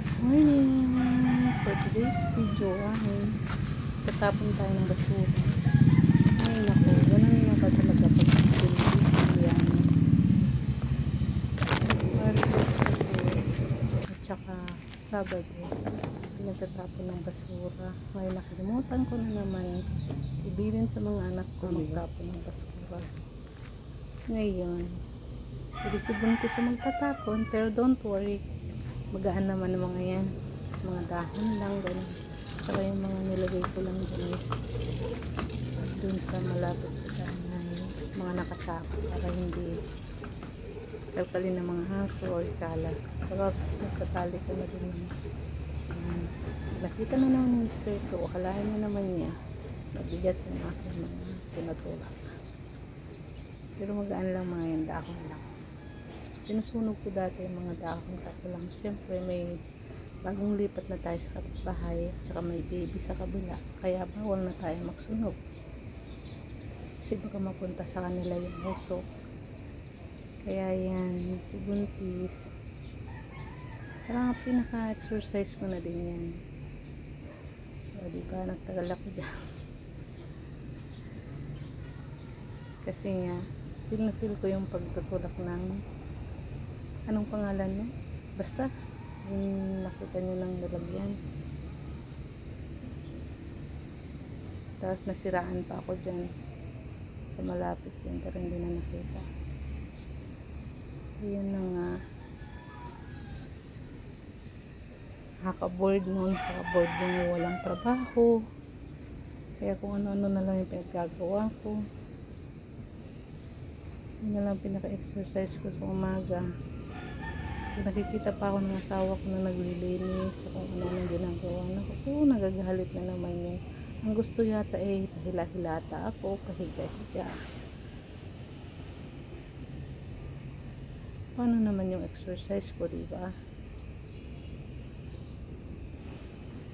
Good morning! For today's video ay tatapon tayo ng basura. Ay nako, ganun na ba talaga pag yan. Martes kasi at saka Sabado nagtatapon ng basura. Ay nakalimutan ko na naman ibilin sa mga anak ko magtapon ng basura. Ngayon hindi si Buntis ang magtatapon, pero don't worry, magaan naman ang mga yan, mga dahon lang ganun. Saka yung mga nilagay ko lang dun sa malapit sa dahon, mga nakasako para hindi kalkalin ng mga haso o kalat. Saka nagtatali ko na din nakita na naman yung mister ko, akalain na naman niya mabigat yung aking mga pinatulak, pero magaan lang mga yan, dahon lang. Sinusunog ko dati yung mga dahon kasi lang syempre may bagong lipat na tayo sa bahay at saka may baby sa kabila, kaya bawal na tayo magsunog kasi baka mapunta sa kanila yung usok. Kaya yan, si Buntis parang pinaka-exercise ko na din yan. O diba, nagtagal ako dyan kasi nga feel na feel ko yung pagtutulak ng anong pangalan no? Basta yung nakita nyo lang nilagyan. Tapos nasiraan pa ako dyan sa malapit yan, pero hindi na nakita. Yun na nga, nakaka-board nun, nakaka-board yung walang trabaho, kaya kung ano-ano na lang yung pinagagawa ko. Yun na lang pinaka-exercise ko sa umaga. Nakikita pa ako ng asawa ko na naglilinis kung ano nang ginagawa na ko, nagagalit na naman yun. Ang gusto yata pahila-hilata ako, pahiga-higa. Paano naman yung exercise ko, diba?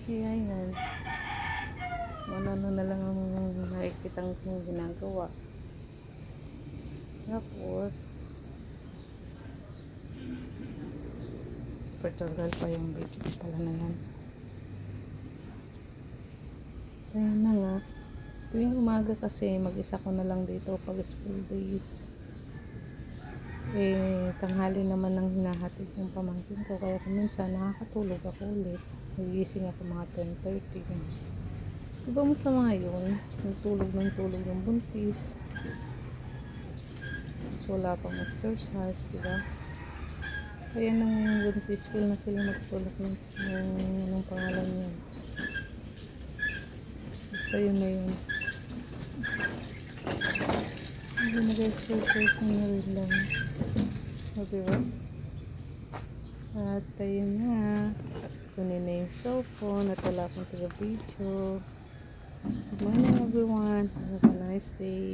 Kaya yan, ano na lang ang nakikita kong ginagawa. Tapos super tagal pa yung video pala na yan. Ayun na nga, tuwing umaga kasi mag-isa ko na lang dito pag school days. Tanghali naman ang hinahatid yung pamangkin ko, kaya minsan nakakatulog ako ulit. Nagising ako mga 10:30. Diba mo sa mga yun, nagtulog ng tulog yung Buntis, so wala pang exercise, diba? Kaya nang Buntis feel na feel magtulog ng anong pangalan yun, basta yun na yun. Hindi nag-exercise na rin lang, o diba? At ayun na, kunin na yung cellphone at wala akong taga-video. Good morning everyone, have a nice day.